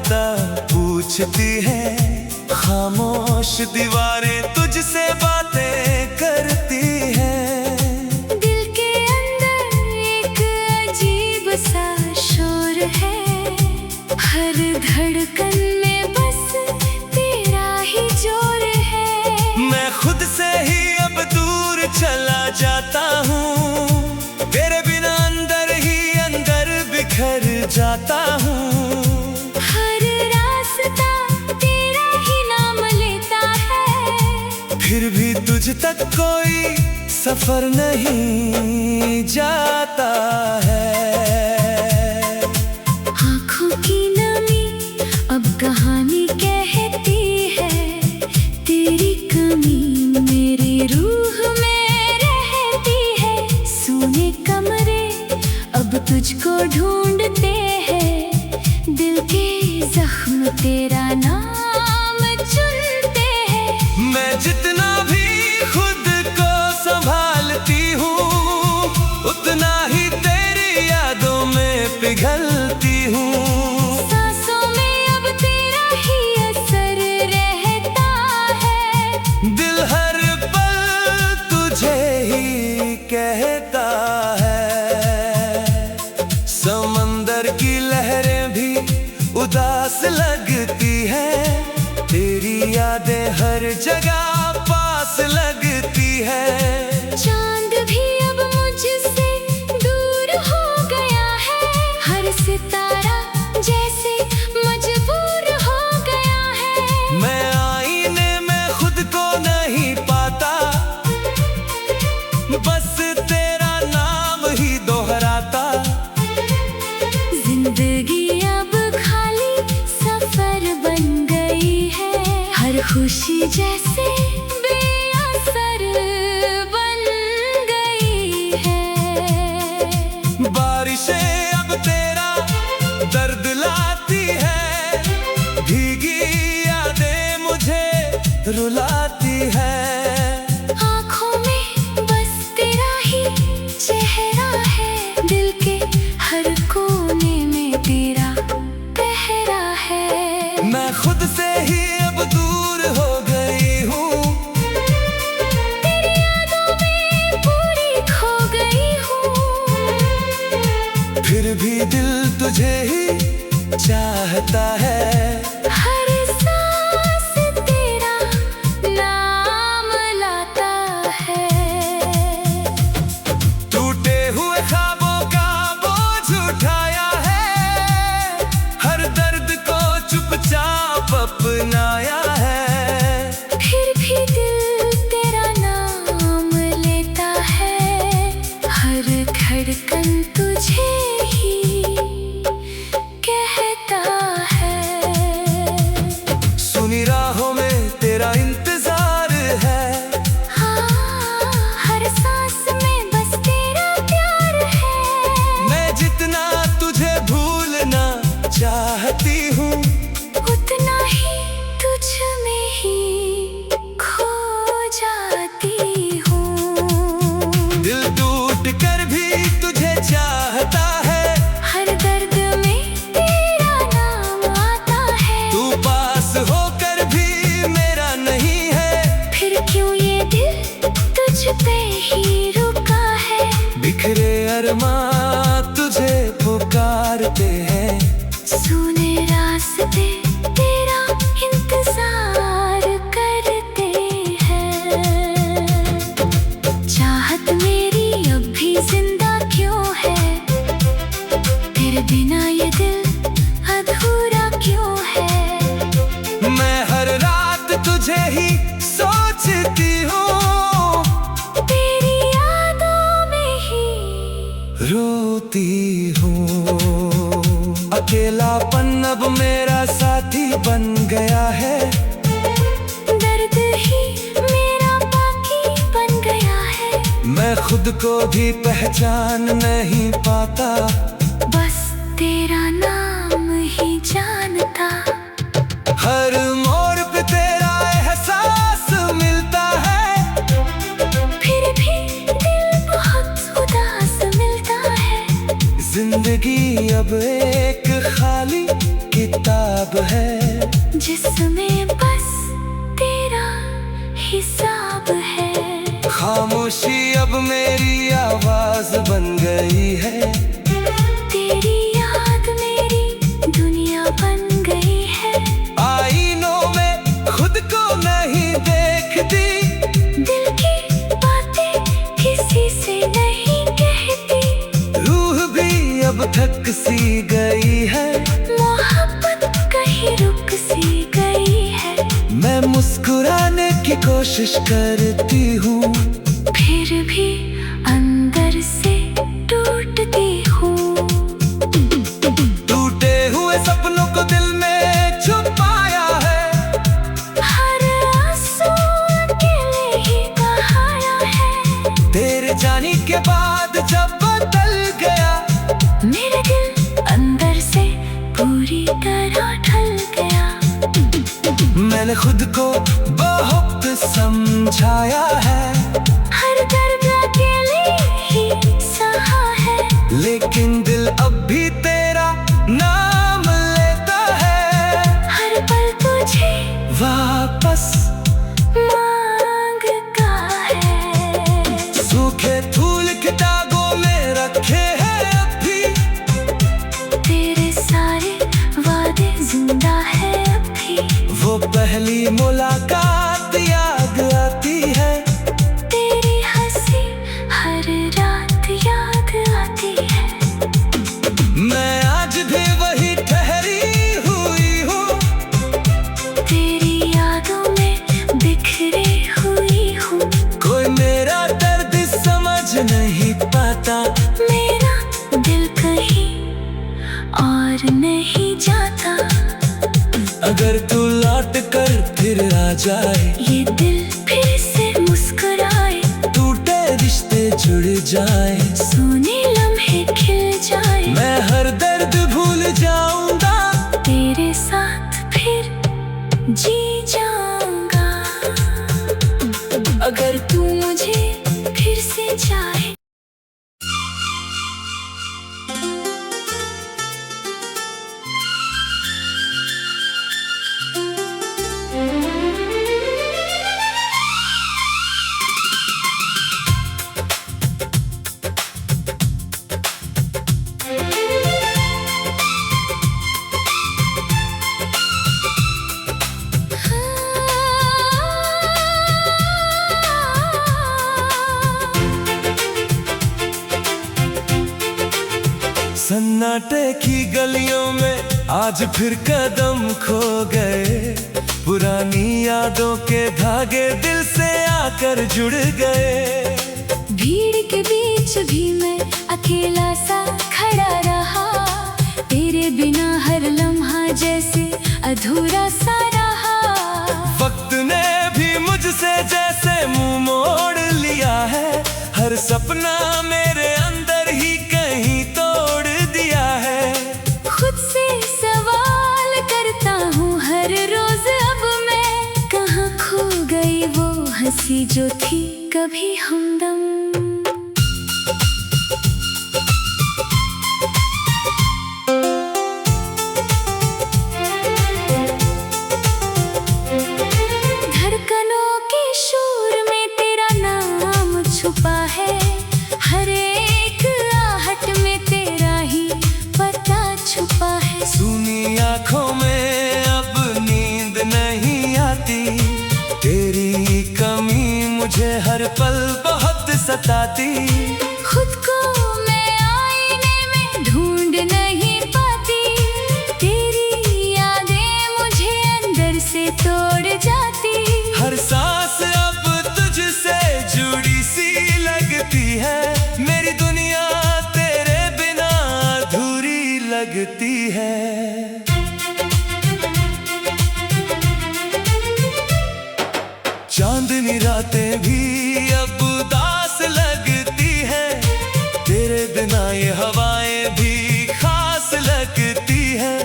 पता पूछती है, खामोश दीवारें तुझसे बातें करती हैं। दिल के अंदर एक अजीब सा शोर है, हर धड़कन में बस तेरा ही जोर है। मैं खुद से ही अब दूर चला जाता हूँ, तेरे बिना अंदर ही अंदर बिखर जाता हूँ। हर रास्ता तेरा ही नाम लेता है, फिर भी तुझ तक कोई सफर नहीं जाता है। आँखों की नमी अब कहानी कहती है, तेरी कमी मेरी रूह में रहती है। सूने कमरे अब तुझको ढूंढते हैं, दिल के जख्म तेरा नाम चुनते हैं। मैं जितना भी खुद को संभालती हूँ, उतना ही तेरी यादों में पिघलती हूँ। सांसों में अब तेरा ही असर रहता है, दिल हर पल तुझे ही कहता है। समंदर की लहरें भी उदास लगती हैं, तेरी यादें हर जगह पास लगती है। चांद भी अब मुझसे दूर हो गया है, हर सितारा जैसे मजबूर हो गया है। मैं आईने में खुद को नहीं पाता, बस तेरा नाम ही दोहराता। जिंदगी अब खाली सफर बन गई है, हर खुशी जैसे बेअसर बन गई है। बारिशें अब तेरा दर्द लाती है, भीगी यादें मुझे रुलाती है। आँखों में बस तेरा ही चेहरा है, दिल के हर कोने में तेरा पहरा है। मैं खुद से ही अब दूर हो गई हूँ, तेरी यादों में पूरी खो गई हूँ। फिर भी दिल तुझे ही चाहता है। हर सांस तेरा नाम लाता है। टूटे हुए ख्वाबों का बोझ उठाया है, हर दर्द को चुपचाप अपनाया है। फिर भी दिल तेरा नाम लेता है, हर धड़कन तुझे ही कहता है। सुनी राहों में तेरा इंतजार है, हाँ, हर सांस में बस तेरा प्यार है। मैं जितना तुझे भूलना चाहती हूँ, उतना ही तुझ में ही खो जाती हूँ। दिल टूट कर भी तुझे चाहता है। हर दर्द में तेरा नाम आता है, तू पास होकर भी मेरा नहीं है। फिर क्यों ये दिल तुझ पे ही रुका है। बिखरे अरमां तुझे पुकारते हैं, सूने रास्ते तेरा इंतजार करते हैं। चाहत मेरी अब भी जिंदा क्यों है, तेरे बिना ये दिल अधूरा क्यों है। मैं हर रात तुझे ही सोचती हूँ, तेरी यादों में ही रोती हूँ। अकेलापन अब मेरा साथी बन गया है, दर्द ही मेरा बाकी बन गया है। मैं खुद को भी पहचान नहीं पाता, बस तेरा नाम ही जानता। हर मोड़ पे तेरा एहसास मिलता है, फिर भी दिल बहुत उदास मिलता है। जिंदगी अब एक खाली किताब किताब है जिसमें बस तेरा हिसाब है। खामोशी अब मेरी आवाज बन गई है। तेरी याद मेरी दुनिया बन गई है। आईनों में खुद को नहीं देखती, दिल की बातें किसी से नहीं कहती। रूह भी अब थक सी गई है। मोहब्बत कहीं रुक सी गई है। मैं मुस्कुराने की कोशिश करती हूँ, फिर भी अंदर से टूटती हूँ। टूटे हुए सपनों को दिल में छुपाया है। हर आंसू अकेले ही बहाया है। तेरे जाने के बाद जब बदल गया, मेरा दिल अंदर से पूरी तरह ढल गया। मैंने खुद को बहुत समझाया है। हर दर्द अकेले ही सहा है। लेकिन दिल अब भी तेरा नाम लेता है। हर पल तुझे वापस मांगता है। सूखे फूल किताबों में रखे हैं अब भी। तेरे सारे वादे जिंदा है अब भी। वो पहली मुलाकात याद आती है। तेरी हंसी हर रात याद आती है। मैं आज भी वही ठहरी हुई हूँ। तेरी यादों में बिखरे हुई हूँ। कोई मेरा दर्द समझ नहीं पाता। मेरा दिल कहीं और नहीं जाता। अगर तू लौट कर फिर आ जाए, ये दिल फिर से मुस्कुराए। टूटे रिश्ते जुड़ जाए, सोने लम्हे खिल जाए। मैं हर दर्द भूल जाऊंगा। तेरे साथ फिर जी जाऊंगा। अगर तू मुझे फिर से चाहे। सन्नाटे की गलियों में आज फिर कदम खो गए। पुरानी यादों के धागे दिल से आकर जुड़ गए। भीड़ के बीच भी मैं अकेला सा खड़ा रहा। तेरे बिना हर लम्हा जैसे अधूरा सा रहा। वक्त ने भी मुझसे जैसे मुंह मोड़ लिया है। हर सपना मेरे अंदर ही कहीं तोड़ दिया है। खुद से सवाल करता हूँ हर रोज अब मैं। कहाँ खो गई वो हंसी जो थी कभी हमदम। धड़कनों के शोर में तेरा नाम छुपा है। हर एक आहट में तेरा ही पता छुपा है। सुनी आंखों में अब नींद नहीं आती। तेरी कमी मुझे हर पल बहुत सताती। खुद को मैं आईने में ढूंढ नहीं पाती। तेरी यादें मुझे अंदर से तोड़ जाती। हर सांस अब तुझसे जुड़ी सी लगती है। मेरी दुनिया तेरे बिना अधूरी लगती है। चांदनी रातें भी अब उदास लगती हैं। तेरे बिना ये हवाएं भी खास लगती हैं।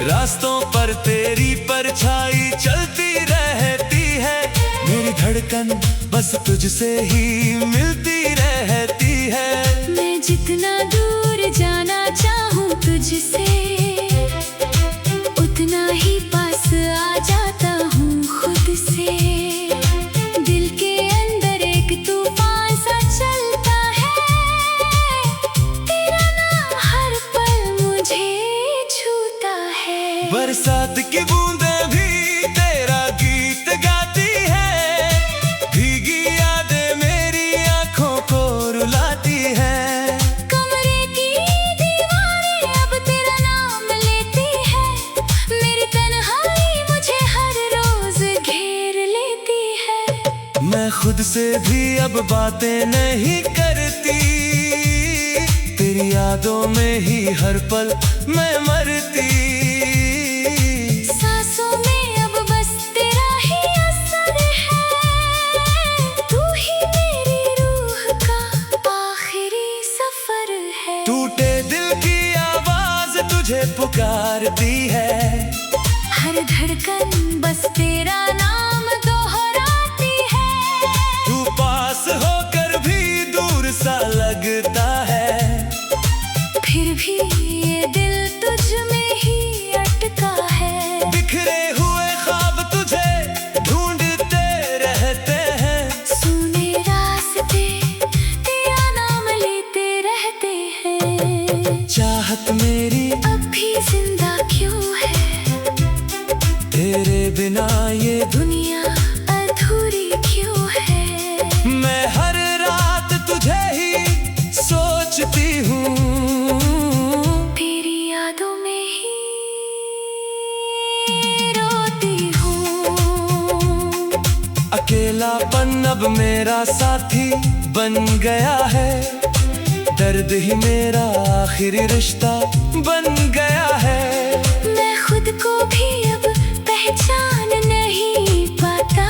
रास्तों पर तेरी परछाई चलती रहती है। मेरी धड़कन बस तुझसे ही मिलती रहती है। मैं जितना दूर जाना चाहूँ तुझसे, उतना की बूंदें भी तेरा गीत गाती है। भीगी यादें मेरी आंखों को रुलाती है। कमरे की दीवारें अब तेरा नाम लेती है। मेरी तन्हाई मुझे हर रोज घेर लेती है। मैं खुद से भी अब बातें नहीं करती, तेरी यादों में ही हर पल मैं मरती। सांसों में अब बस तेरा ही असर है। तू ही मेरी रूह का आखिरी सफर है। टूटे दिल की आवाज तुझे पुकारती है। हर धड़कन बस तेरा नाम दोहराती है। तू पास होकर भी दूर सा लगता है। फिर भी ये दिल तुझ में ही अटका है। बिखरे हुए ख्वाब तुझे ढूंढते रहते हैं। सुने रास्ते तेरा नाम लेते रहते हैं। चाहत मेरी अब भी जिंदा क्यों है? तेरे बिना ये दुनिया अधूरी क्यों है? मैं हर रात तुझे ही सोचती हूँ। तेरी यादों में ही रोती हूँ। अकेलापन अब मेरा साथी बन गया है। दर्द ही मेरा आखिरी रिश्ता बन गया है। मैं खुद को भी अब पहचान नहीं पाता।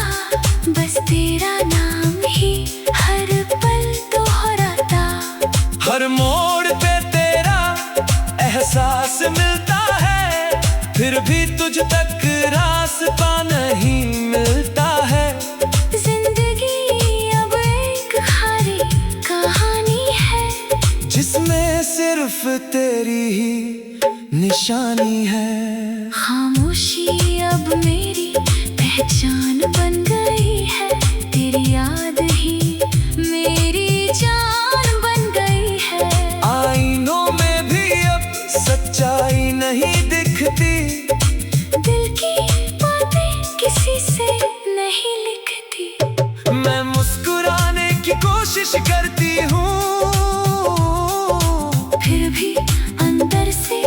बस तेरा नाम ही हर पल दोहराता। हर मोड़ पे तेरा एहसास मिलता है। फिर भी तुझ तक रास्ता नहीं मिलता है। जिंदगी अब एक खाली कहानी है, जिसमें सिर्फ तेरी ही निशानी है। खामोशी अब मेरी पहचान बन गई है। तेरी याद ही मेरी जान बन गई है। आईनों में भी अब सच्चाई नहीं दिखती। दिल की बातें किसी से नहीं लिखती। मैं मुस्कुराने की कोशिश करती हूँ। फिर भी अंदर से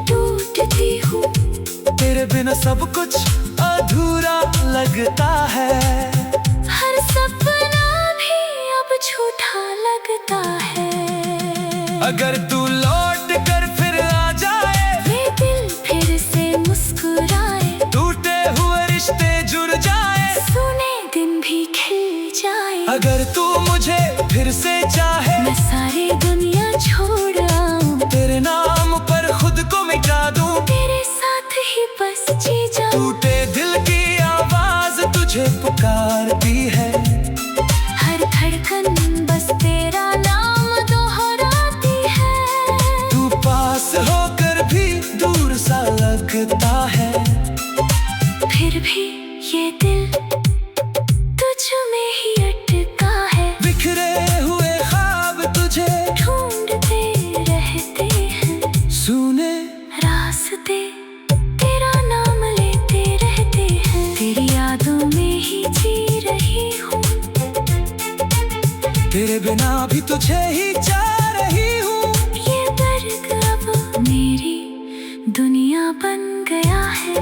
टूटती हूँ। तेरे बिना सब कुछ अधूरा लगता है। हर सपना भी अब झूठा लगता है। अगर तू लौट कर फिर आ जाए, ये दिल फिर से मुस्कुराए। टूटे हुए रिश्ते जुड़ जाए। सुने दिन भी खिल जाए। अगर तू मुझे फिर से चाहे, मैं सारी दुनिया छोड़ आऊं। तेरे नाम पर खुद को मिटा दूं। तेरे साथ ही बस जी जाऊं। टूटे दिल की आवाज तुझे पुकारती है। हर धड़कन बस तेरा नाम दोहराती है। तू पास होकर भी दूर सा लगता है। फिर भी ये दिल तुझ में ही अटका है। बिखरे हुए ख्वाब तुझे ढूंढते रहते हैं। सुने रास्ते तेरा नाम लेते रहते हैं। तेरी यादों में ही जी रही हूँ। तेरे बिना भी तुझे ही चाह रही हूँ। ये दर्द अब मेरी दुनिया बन गया है।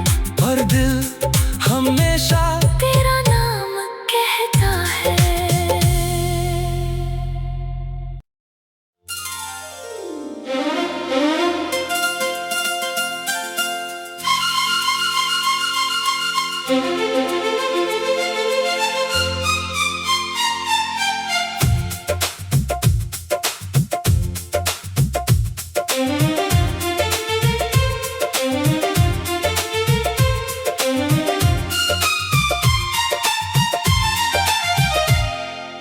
और दिल हमेशा तेरा नाम कहता है।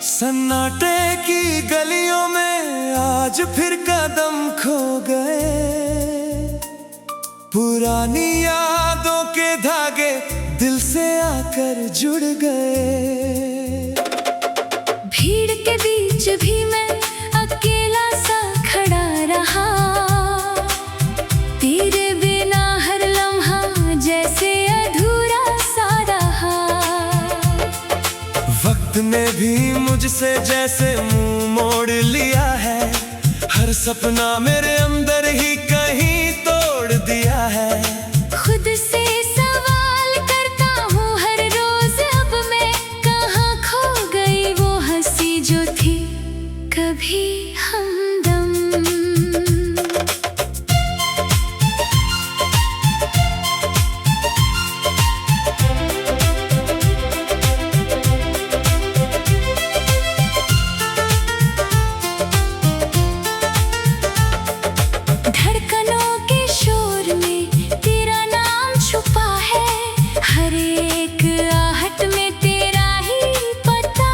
सन्नाटे की गलियों में आज फिर कदम खो गए। पुरानी यादों के धागे दिल से आकर जुड़ गए। भीड़ के बीच भी मैं अकेला सा खड़ा रहा। तेरे बिना हर लम्हा जैसे तूने भी मुझसे जैसे मुंह मोड़ लिया है, हर सपना मेरे अंदर ही कहीं तोड़ दिया है। खुद से सवाल करता हूँ हर रोज, अब मैं कहाँ खो गई वो हंसी जो थी कभी हमदम। धड़कनों के शोर में तेरा नाम छुपा है, हर एक आहट में तेरा ही पता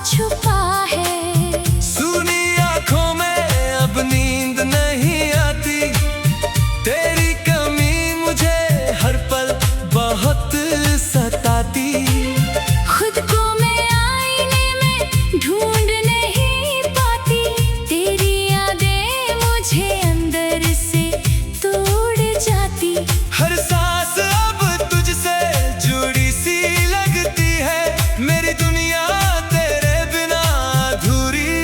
छुपा है। सुनी आंखों में अब नींद नहीं आती, तेरी कमी मुझे हर पल बहुत सताती। खुद को मैं आईने में ढूंढ नहीं पाती, तेरी यादें मुझे अंदर से तोड़ जाती। हर सांस अब तुझसे जुड़ी सी लगती है, मेरी दुनिया तेरे बिना अधूरी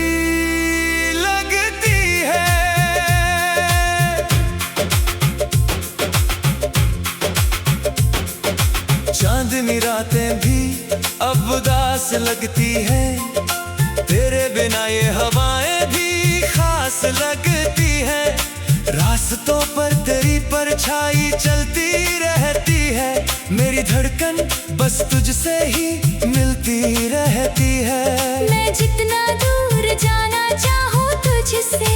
लगती है। चांदनी रातें भी अब उदास लगती है, तेरे बिना ये हवाएं भी खास लगती है। रास्तों पर तेरी परछाई चलती रहती है, मेरी धड़कन बस तुझसे ही मिलती रहती है। मैं जितना दूर जाना चाहूँ तुझसे,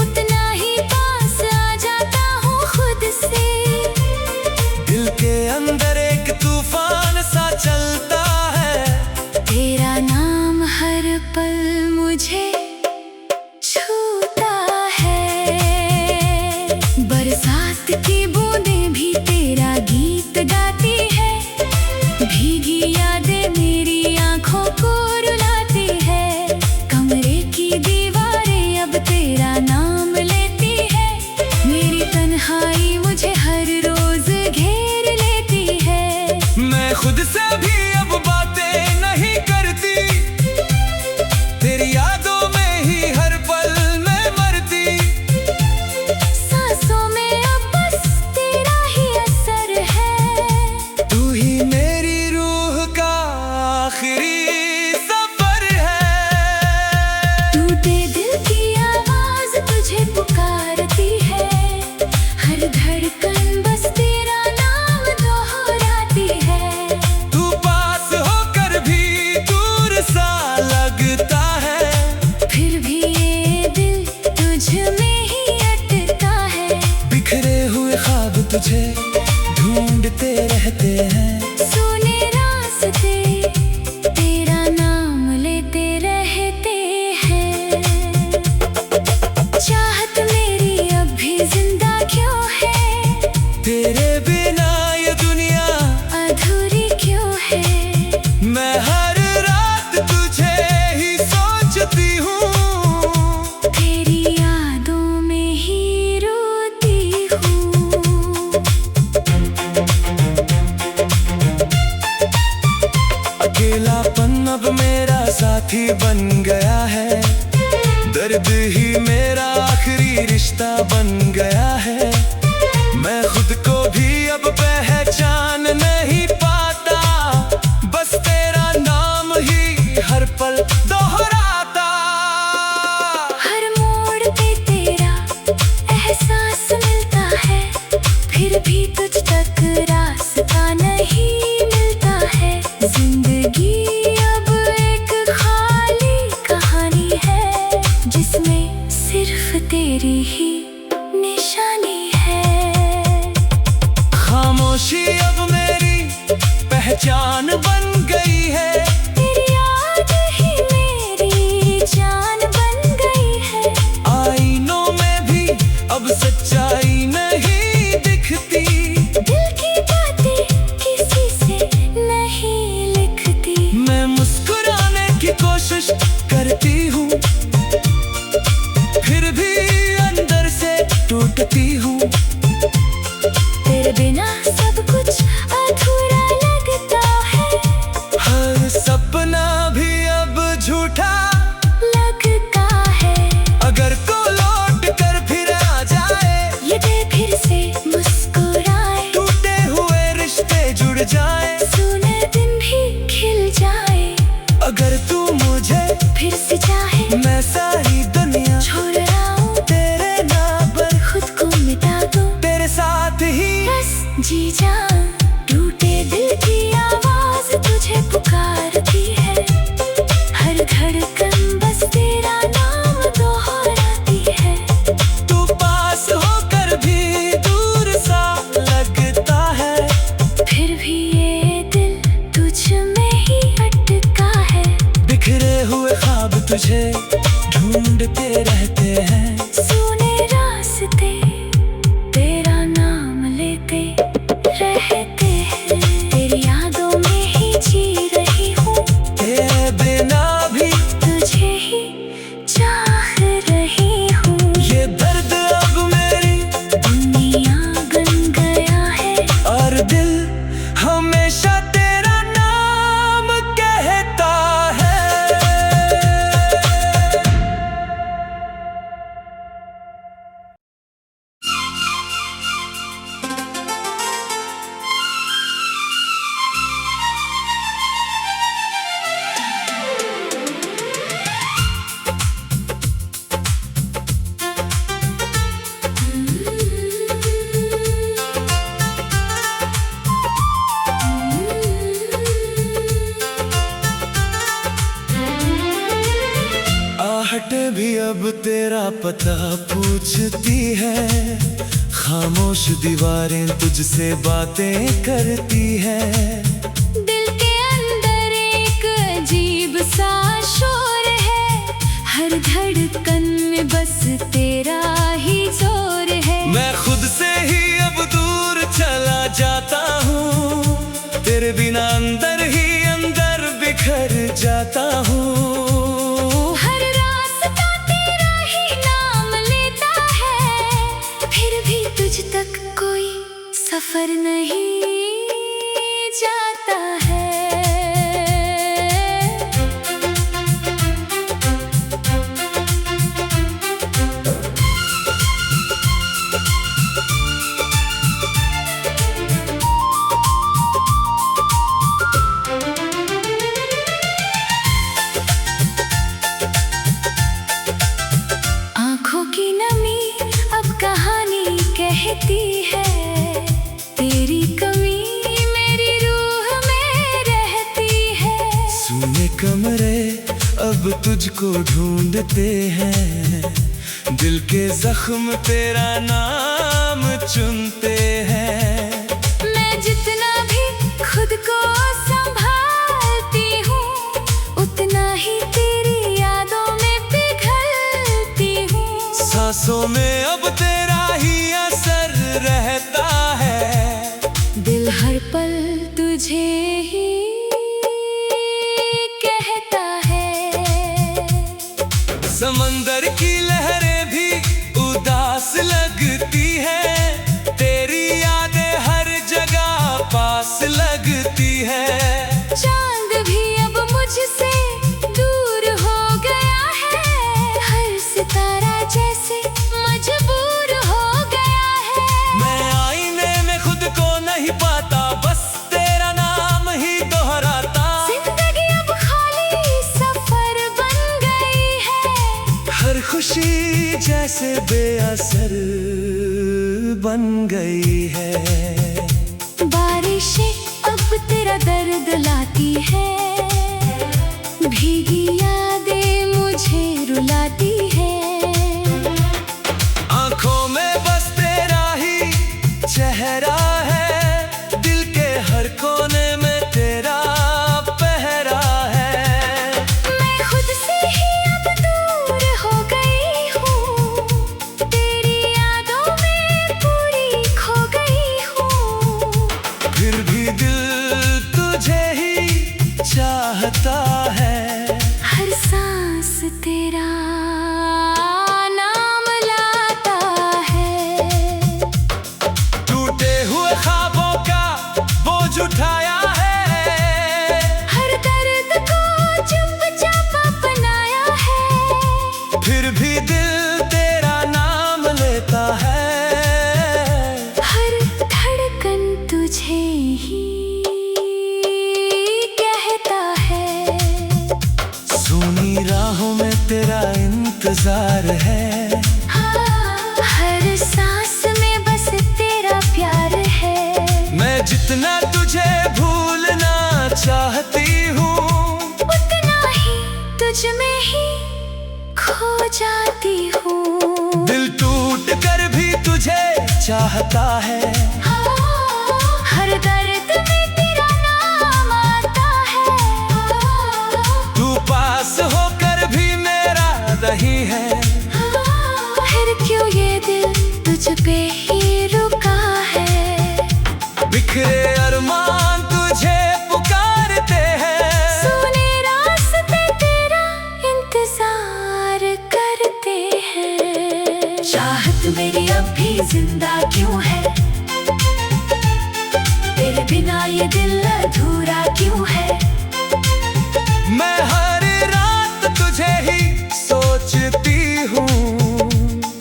उतना ही पास आ जाता हूँ खुद से। दिल के अंदर एक तूफान सा चलता है, तेरा नाम हर पल मुझे छूता है। बरसात की बूंदें भी तेरा गीत गाती है, भीगी यादें मेरी आंखों को रुलाती है। कमरे की दीवारें अब तेरा नाम लेती है, मेरी तन्हाई मुझे हर रोज घेर लेती है। मैं खुद से भी अब बातें नहीं करती, तेरी यादों में ही हर पल मैं मरती। सांसों में अब बस तेरा ही असर है, तू ही मेरी रूह का आखिरी सफर है। टूटे दिल की आवाज तुझे पुकारती है, हर धड़कन बस तेरा नाम दोहराती है। तू पास होकर भी दूर सा लगता है, फिर भी ये दिल तुझ में ही अटका है। बिखरे हुए ख्वाब तुझे ढूंढते रहते हैं, सोने रास्ते तेरा नाम लेते रहते हैं। चाहत मेरी अब भी जिंदा क्यों है, तेरे बिना ये दुनिया अधूरी क्यों है। मैं हर रात तुझे ही सोचती हूँ, तेरी यादों में ही रोती हूँ। अकेलापन अब मेरा साथी बन गया है, दर्द ही मेरा आखिरी रिश्ता बन गया है। मैं खुद को भी अब पहचान नहीं पाता, बस तेरा नाम ही हर पल दोहराता। हर मोड़ पे तेरा एहसास मिलता है, फिर भी तुझ तक रास्ता नहीं मिलता है। जिंदगी अब एक खाली कहानी है, जिसमें सिर्फ तेरी ही निशानी है। ढूंढते रहते हैं। सुने रास्ते तेरा नाम लेते रहते हैं। तेरी यादों में ही जी रही हूँ, तेरे बिना भी तुझे ही चाह रही हूँ। ये दर्द अब मेरी दुनिया बन गया है, और दिल हमेशा तेरा नाम कहता है। आहट भी अब तेरा पता पूछती है, खामोश दीवारें तुझसे बातें करती है। दिल के अंदर एक अजीब सा शोर है, हर धड़कन में बस तेरा ही जोर है। मैं खुद से ही अब दूर चला जाता हूँ, तेरे बिना अंदर ही अंदर बिखर जाता हूँ। हर रास्ता तेरा ही नाम लेता है, फिर भी तुझ तक कोई सफर नहीं जाता है। आँखों की नमी अब कहानी कहती है, तेरी कमी मेरी रूह में रहती है। सूने कमरे अब तुझको ढूंढते हैं, दिल के जख्म तेरा नाम चुनते हैं। मैं जितना भी खुद को संभालती हूँ, उतना ही तेरी यादों में पिघलती हूँ। सांसों में अब तेरा ही असर रहता है, दिल हर पल तुझे ही कहता है। समंदर की लहरें भी उदास लगती है, तेरी यादें हर जगह पास लगती है। चांद भी अब मुझसे दूर हो गया है, हर सितारा जैसे मजबूर हो गया है। मैं आईने में खुद को नहीं पाता, बस तेरा नाम ही दोहराता। जिंदगी अब खाली सफर बन गई है, हर खुशी जैसे बेअसर बन गई है। बारिशें अब तेरा दर्द लाती है, भीगी यादें मुझे रुलाती है। आंखों में बस तेरा ही चेहरा है, दिल के हर कोने में तेरा पहरा है। मैं खुद से ही अब दूर हो गई हूँ, तेरी यादों में पूरी खो गई हूँ। फिर भी दिल तुझे ही चाहता है, हर सांस तेरा नाम लाता है। टूटे हुए ख्वाबों का बोझ उठाया है, हर दर्द को चुपचाप अपनाया है। फिर भी दिल तेरा नाम लेता है। हर धड़कन तुझे ही कहता है। सूनी राहों में तेरा इंतजार है, हर सांस में बस तेरा प्यार है। मैं जितना तुझे भूलना चाहती हूँ, उतना ही तुझ में ही खो जाती हूँ। दिल टूट कर भी तुझे चाहता है। हर दर्द में तेरा नाम आता है। तू पास होकर भी मेरा नहीं है। तुझ पे ही रुका है। बिखरे अरमान तुझे पुकारते हैं, सुने रास्ते तेरा इंतजार करते हैं। चाहत मेरी अब भी जिंदा क्यों है, तेरे बिना ये दिल अधूरा क्यों है। मैं हर रात तुझे ही सोचती हूँ,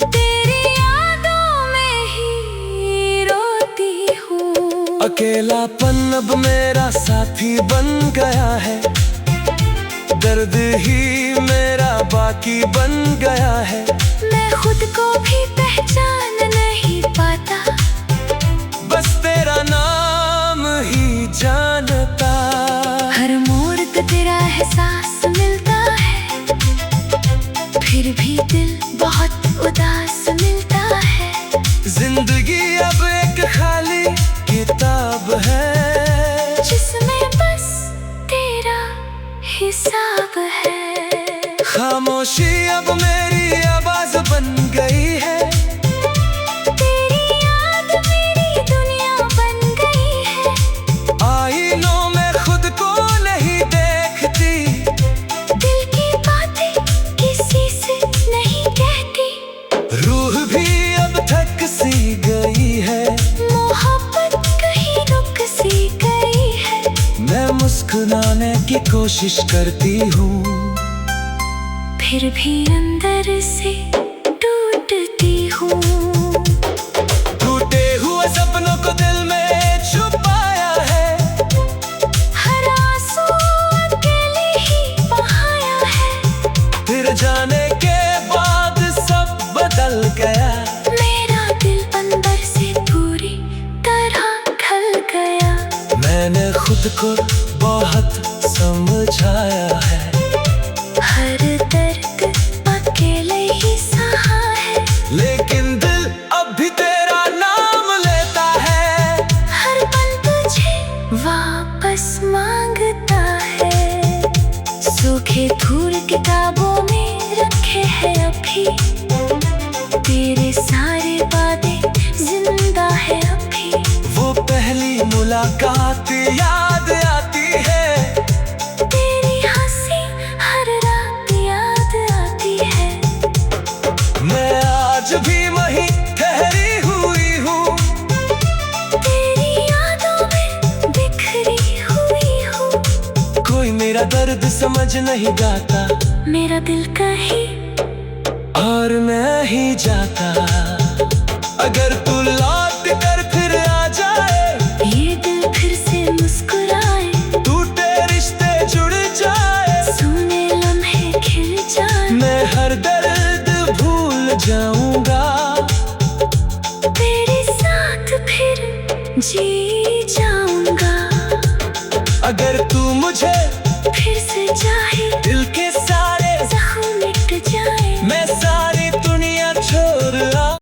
तेरी यादों में ही रोती हूँ। अकेलापन अब मेरा साथी बन गया है, दर्द ही मेरा बाकी बन गया है। मैं खुद को भी पहचान नहीं पाता, बस तेरा नाम ही जानता। हर मोड़ पे तेरा एहसास मिलता है, फिर भी दिल बहुत उदास मिलता है। जिंदगी अब एक खाली किताब है, जिसमें बस तेरा हिसाब है। खामोशी अब मेरी आवाज बन गई है, तेरी याद मेरी दुनिया बन गई है। आईनों में खुद को नहीं देखती, दिल की बातें किसी से नहीं कहती। रूह भी अब थक सी गई है, मोहब्बत कहीं रुक सी गई है। मैं मुस्कुराने की कोशिश करती हूँ, फिर भी अंदर से टूटती हूँ। टूटे हुए सपनों को दिल में छुपाया है, हर आंसू अकेले ही बहाया है। फिर जाने के बाद सब बदल गया। मेरा दिल अंदर से पूरी तरह ढल गया। मैंने खुद को बहुत समझाया है, हर दर्द अकेले ही सहा है। लेकिन दिल अब भी तेरा नाम लेता है। हर पल तुझे वापस मांगता है। सूखे फूल किताबों में रखे हैं अभी, तेरे सारे वादे जिंदा है अभी। वो पहली मुलाकात याद आती है, तेरी हंसी हर रात याद आती है। मैं आज भी वहीं ठहरी हुई हूँ, तेरी यादों में बिखरी हुई हूँ। कोई मेरा दर्द समझ नहीं गाता, मेरा दिल कहीं और मैं ही जाता। अगर तू लौट कर फिर आ जाए, ये दिल फिर से मुस्कुराए। टूटे रिश्ते जुड़ जाए, सोने लम्हे खिल जाए। मैं हर दर्द भूल जाऊंगा, तेरे साथ फिर जी जाऊं।